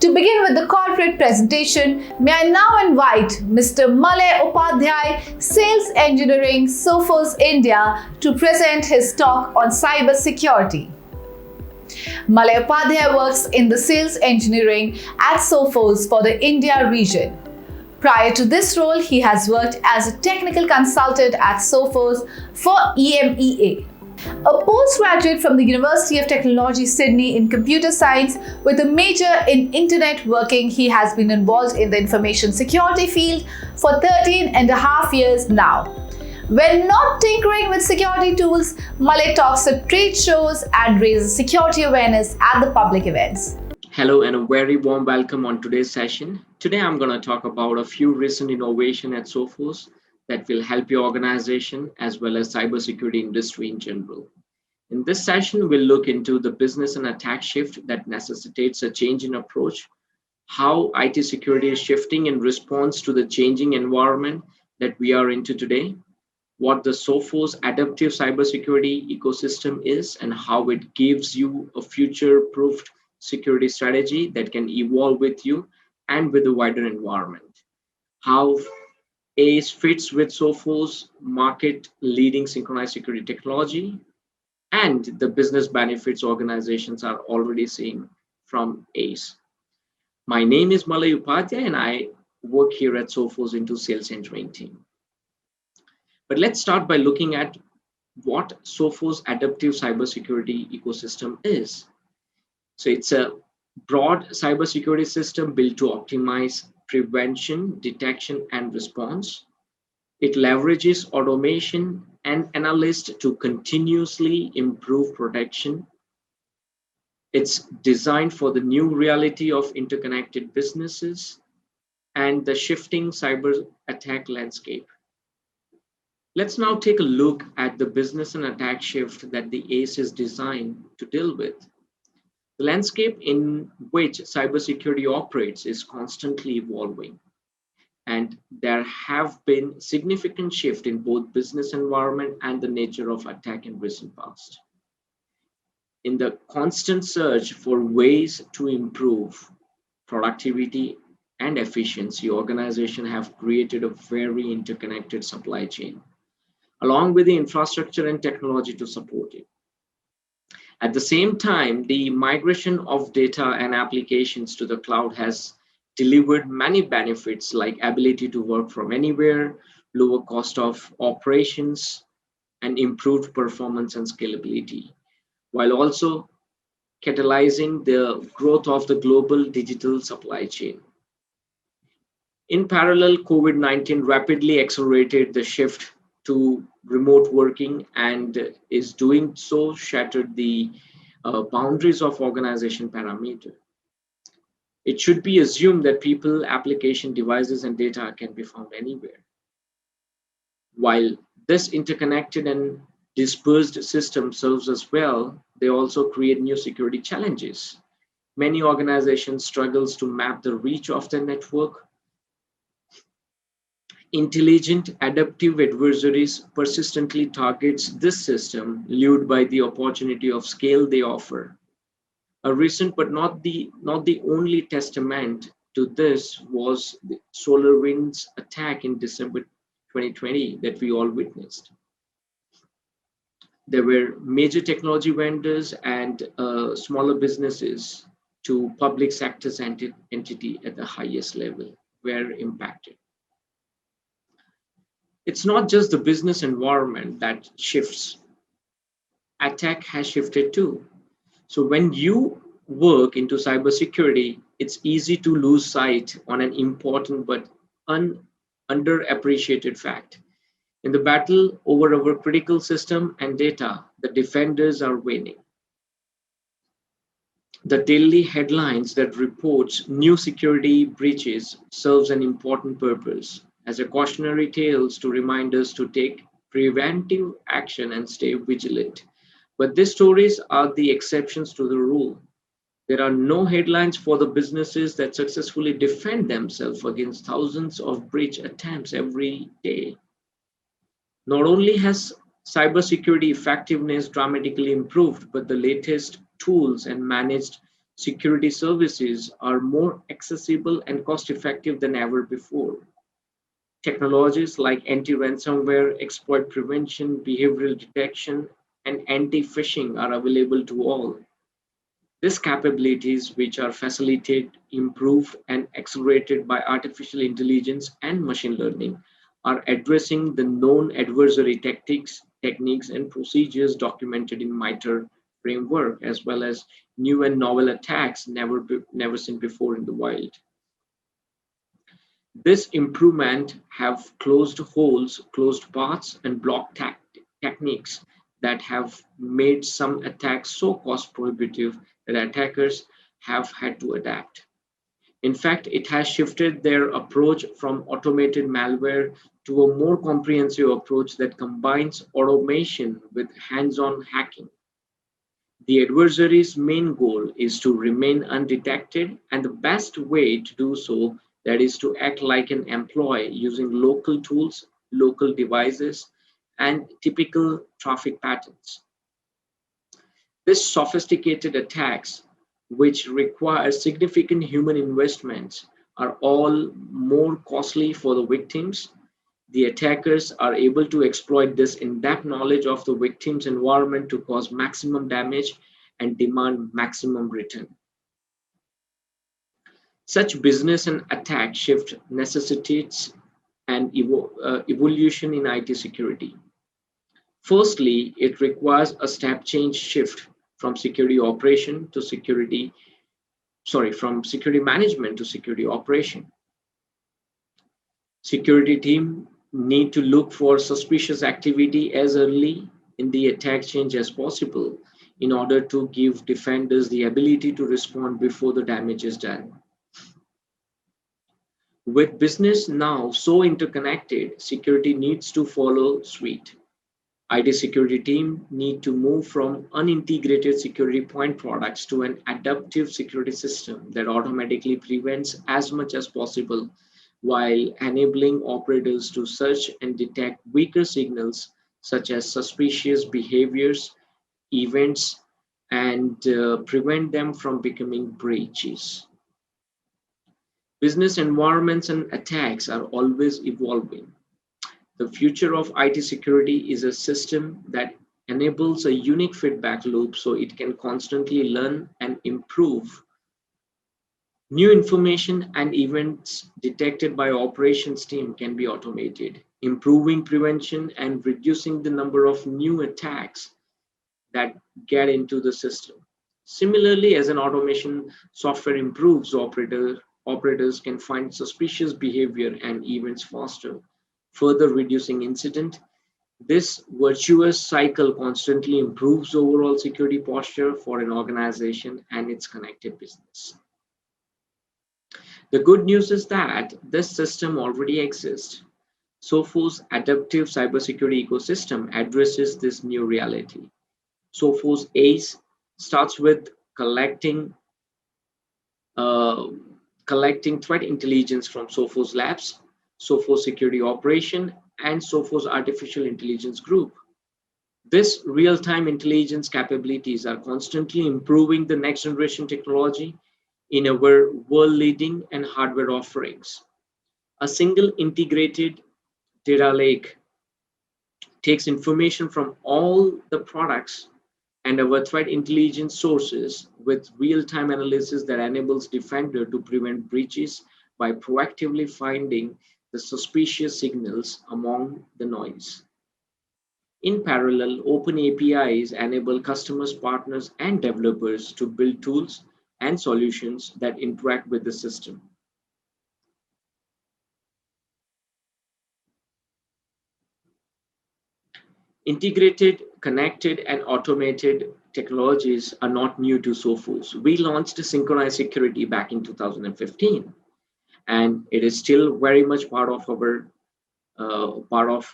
To begin with the corporate presentation, may I now invite Mr. Malay Upadhyay, Sales Engineering, Sophos, India, to present his talk on cybersecurity. Malay Upadhyay works in the sales engineering at Sophos for the India region. Prior to this role, he has worked as a technical consultant at Sophos for EMEA. A postgraduate from the University of Technology, Sydney in computer science with a major in internet working, he has been involved in the information security field for 13 and a half years now. When not tinkering with security tools, Malay talks at trade shows and raises security awareness at the public events. Hello and a very warm welcome on today's session. Today I'm going to talk about a few recent innovations at Sophos that will help your organization as well as cybersecurity industry in general. In this session, we'll look into the business and attack shift that necessitates a change in approach, how IT security is shifting in response to the changing environment that we are into today, what the Sophos adaptive cybersecurity ecosystem is, and how it gives you a future-proofed security strategy that can evolve with you and with the wider environment. How ACE fits with Sophos market-leading synchronized security technology, and the business benefits organizations are already seeing from ACE. My name is Malay Upadhyay, and I work here at Sophos into sales engineering team. But let's start by looking at what Sophos adaptive cybersecurity ecosystem is. So it's a broad cybersecurity system built to optimize prevention, detection, and response. It leverages automation and analysts to continuously improve protection. It's designed for the new reality of interconnected businesses and the shifting cyber attack landscape. Let's now take a look at the business and attack shift that the ACE is designed to deal with. The landscape in which cybersecurity operates is constantly evolving, and there have been significant shifts in both business environment and the nature of attack in recent past. In the constant search for ways to improve productivity and efficiency, organizations have created a very interconnected supply chain, along with the infrastructure and technology to support it. At the same time, the migration of data and applications to the cloud has delivered many benefits like ability to work from anywhere, lower cost of operations, and improved performance and scalability, while also catalyzing the growth of the global digital supply chain. In parallel, COVID-19 rapidly accelerated the shift to remote working and is doing so shattered the boundaries of organization parameter. It should be assumed that people, application, devices, and data can be found anywhere. While this interconnected and dispersed system serves us well, they also create new security challenges. Many organizations struggle to map the reach of their network. Intelligent adaptive adversaries persistently targets this system, lured by the opportunity of scale they offer. A recent but not the only testament to this was the SolarWinds attack in December 2020 that we all witnessed. There were major technology vendors and smaller businesses to public sector's entity at the highest level were impacted. It's not just the business environment that shifts. Attack has shifted too. So when you work into cybersecurity, it's easy to lose sight on an important but underappreciated fact. In the battle over our critical system and data, the defenders are winning. The daily headlines that reports new security breaches serves an important purpose as a cautionary tales to remind us to take preventive action and stay vigilant. But these stories are the exceptions to the rule. There are no headlines for the businesses that successfully defend themselves against thousands of breach attempts every day. Not only has cybersecurity effectiveness dramatically improved, but the latest tools and managed security services are more accessible and cost effective than ever before. Technologies like anti-ransomware, exploit prevention, behavioral detection, and anti-phishing are available to all. These capabilities, which are facilitated, improved, and accelerated by artificial intelligence and machine learning, are addressing the known adversary tactics, techniques, and procedures documented in MITRE framework, as well as new and novel attacks never seen before in the wild. This improvement have closed holes, closed paths, and block techniques that have made some attacks so cost prohibitive that attackers have had to adapt. In fact, it has shifted their approach from automated malware to a more comprehensive approach that combines automation with hands-on hacking. The adversary's main goal is to remain undetected, and the best way to do so that is to act like an employee using local tools, local devices, and typical traffic patterns. These sophisticated attacks, which require significant human investments, are all more costly for the victims. The attackers are able to exploit this in-depth knowledge of the victim's environment to cause maximum damage and demand maximum return. Such business and attack shift necessitates an evolution in IT security. Firstly, it requires a step change shift from from security management to security operation. Security team need to look for suspicious activity as early in the attack change as possible in order to give defenders the ability to respond before the damage is done. With business now so interconnected, security needs to follow suit. IT security team need to move from unintegrated security point products to an adaptive security system that automatically prevents as much as possible while enabling operators to search and detect weaker signals such as suspicious behaviors, events, and prevent them from becoming breaches. Business environments and attacks are always evolving. The future of IT security is a system that enables a unique feedback loop so it can constantly learn and improve. New information and events detected by operations team can be automated, improving prevention and reducing the number of new attacks that get into the system. Similarly, as an automation software improves, operators can find suspicious behavior and events faster, further reducing incident. This virtuous cycle constantly improves overall security posture for an organization and its connected business. The good news is that this system already exists. Sophos' adaptive cybersecurity ecosystem addresses this new reality. Sophos ACE starts with uh, collecting threat intelligence from Sophos Labs, Sophos Security Operation, and Sophos Artificial Intelligence Group. This real-time intelligence capabilities are constantly improving the next generation technology in our world-leading and hardware offerings. A single integrated data lake takes information from all the products and our threat intelligence sources with real-time analysis that enables defender to prevent breaches by proactively finding the suspicious signals among the noise. In parallel, open APIs enable customers, partners, and developers to build tools and solutions that interact with the system. Integrated, connected, and automated technologies are not new to Sophos. We launched Synchronized Security back in 2015, and it is still very much part of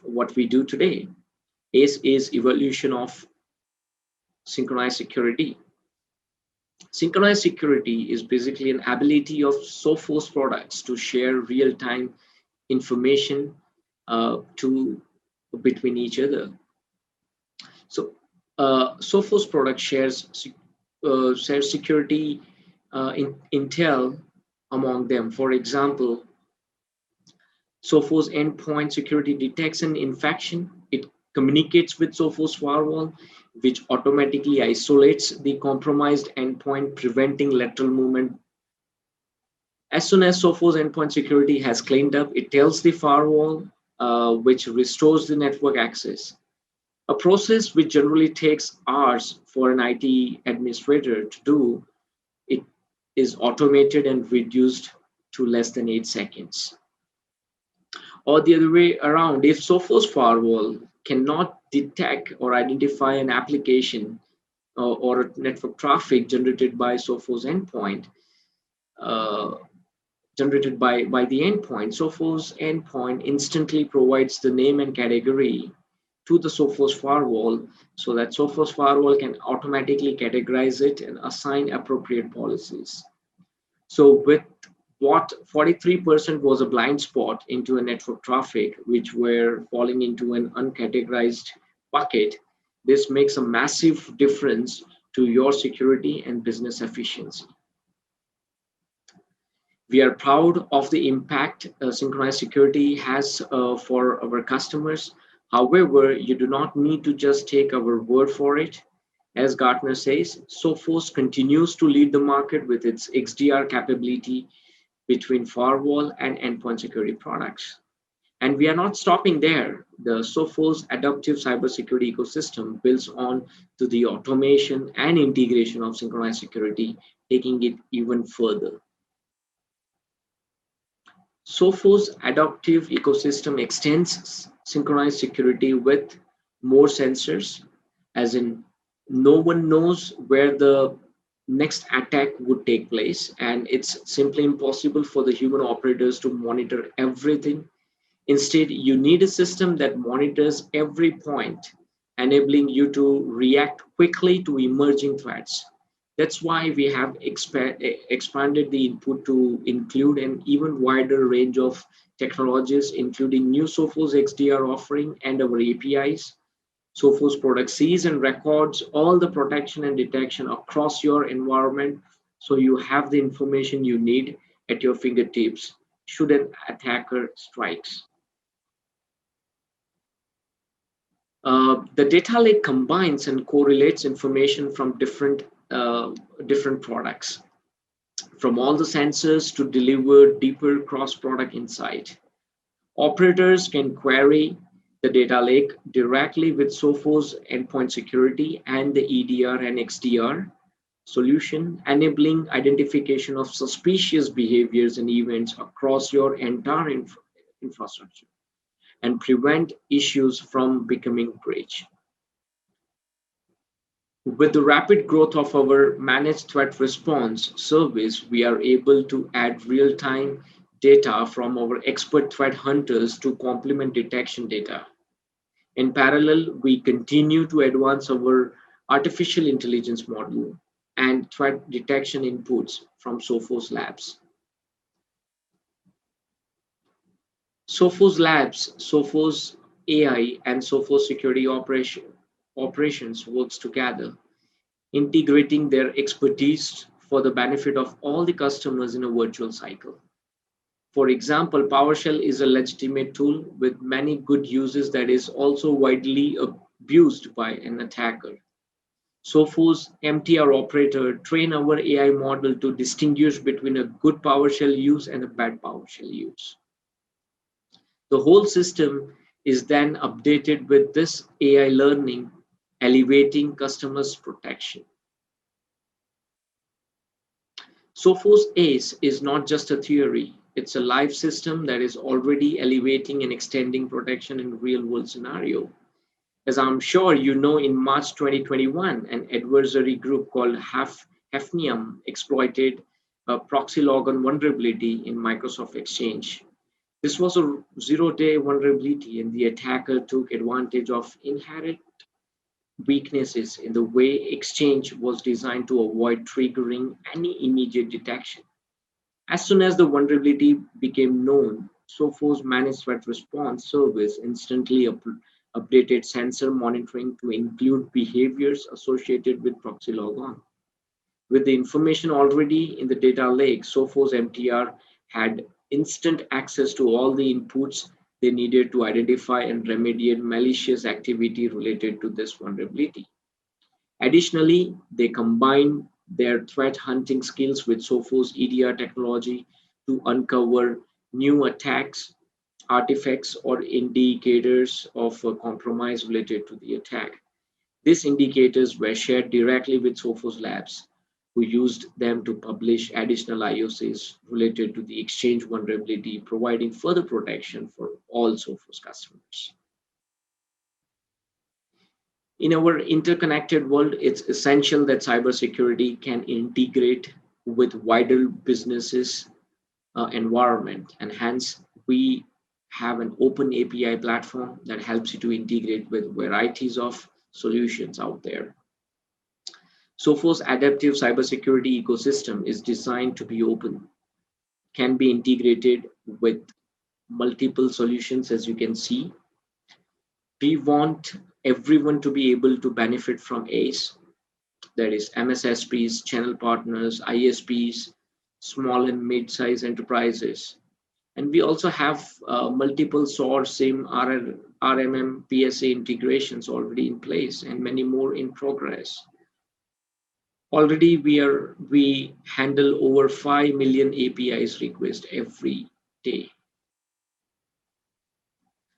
what we do today. ACE is evolution of Synchronized Security. Synchronized security is basically an ability of Sophos products to share real-time information between each other. So Sophos product shares security Intel among them. For example, Sophos endpoint security detects an infection. It communicates with Sophos firewall, which automatically isolates the compromised endpoint, preventing lateral movement. As soon as Sophos endpoint security has cleaned up, it tells the firewall, which restores the network access. A process which generally takes hours for an IT administrator to do, it is automated and reduced to less than 8 seconds. Or the other way around, if Sophos firewall cannot detect or identify an application or network traffic generated by Sophos endpoint, uh, generated by the endpoint, Sophos endpoint instantly provides the name and category to the Sophos firewall so that Sophos firewall can automatically categorize it and assign appropriate policies. So with what 43% was a blind spot into a network traffic, which were falling into an uncategorized bucket, this makes a massive difference to your security and business efficiency. We are proud of the impact Synchronized Security has for our customers. However, you do not need to just take our word for it. As Gartner says, Sophos continues to lead the market with its XDR capability between firewall and endpoint security products. And we are not stopping there. The Sophos adaptive cybersecurity ecosystem builds on to the automation and integration of synchronized security, taking it even further. Sophos adaptive ecosystem extends synchronized security with more sensors, as in no one knows where the next attack would take place, and it's simply impossible for the human operators to monitor everything. Instead, you need a system that monitors every point, enabling you to react quickly to emerging threats. That's why we have expanded the input to include an even wider range of technologies, including new Sophos XDR offering and our APIs. Sophos product sees and records all the protection and detection across your environment, so you have the information you need at your fingertips should an attacker strikes. The data lake combines and correlates information from different products, from all the sensors to deliver deeper cross-product insight. Operators can query the data lake directly with Sophos endpoint security and the EDR and XDR solution, enabling identification of suspicious behaviors and events across your entire infrastructure and prevent issues from becoming breach. With the rapid growth of our managed threat response service, we are able to add real-time data from our expert threat hunters to complement detection data. In parallel, we continue to advance our artificial intelligence model and threat detection inputs from Sophos Labs. Sophos Labs, Sophos AI, and Sophos Security Operations works together, integrating their expertise for the benefit of all the customers in a virtual cycle. For example, PowerShell is a legitimate tool with many good uses that is also widely abused by an attacker. Sophos MTR operator train our AI model to distinguish between a good PowerShell use and a bad PowerShell use. The whole system is then updated with this AI learning, elevating customers' protection. Sophos ACE is not just a theory, it's a live system that is already elevating and extending protection in real-world scenario. As I'm sure you know, in March 2021, an adversary group called Hafnium exploited a proxy logon vulnerability in Microsoft Exchange. This was a zero-day vulnerability, and the attacker took advantage of inherent weaknesses in the way Exchange was designed to avoid triggering any immediate detection. As soon as the vulnerability became known, Sophos Managed Threat Response Service instantly updated sensor monitoring to include behaviors associated with proxy logon. With the information already in the data lake, Sophos MTR had instant access to all the inputs they needed to identify and remediate malicious activity related to this vulnerability. Additionally, they combined their threat hunting skills with Sophos EDR technology to uncover new attacks, artifacts, or indicators of compromise related to the attack. These indicators were shared directly with Sophos Labs, who used them to publish additional IOCs related to the exchange vulnerability, providing further protection for all Sophos customers. In our interconnected world, it's essential that cybersecurity can integrate with wider businesses environment, and hence we have an open API platform that helps you to integrate with varieties of solutions out there. Sophos adaptive cybersecurity ecosystem is designed to be open, can be integrated with multiple solutions, as you can see. We want everyone to be able to benefit from ACE, that is MSSPs, channel partners, ISPs, small and mid-sized enterprises. And we also have multiple SOAR, SIM, RMM, PSA integrations already in place and many more in progress. Already we handle over 5 million APIs requests every day.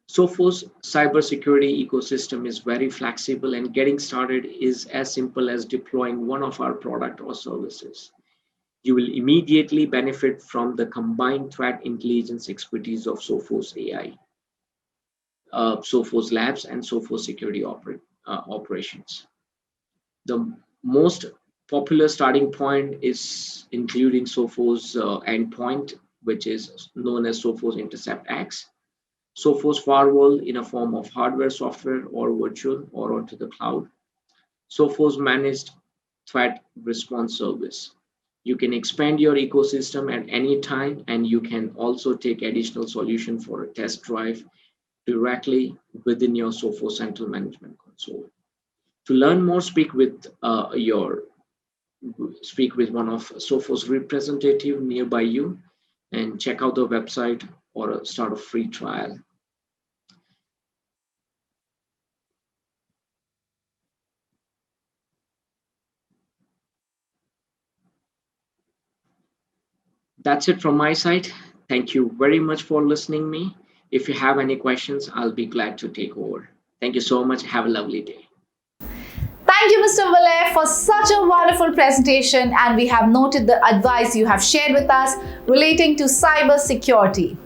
Sophos cybersecurity ecosystem is very flexible, and getting started is as simple as deploying one of our product or services. You will immediately benefit from the combined threat intelligence expertise of Sophos AI, Sophos Labs, and Sophos Security Operations. The most popular starting point is including Sophos endpoint, which is known as Sophos Intercept X, Sophos firewall in a form of hardware, software, or virtual or onto the cloud, Sophos managed threat response service. You can expand your ecosystem at any time, and you can also take additional solution for a test drive directly within your Sophos Central Management Console. To learn more, speak with one of Sophos representative nearby you, and check out the website or start a free trial. That's it from my side. Thank you very much for listening me. If you have any questions, I'll be glad to take over. Thank you so much. Have a lovely day. Thank you, Mr. Malay, for such a wonderful presentation, and we have noted the advice you have shared with us relating to cyber security.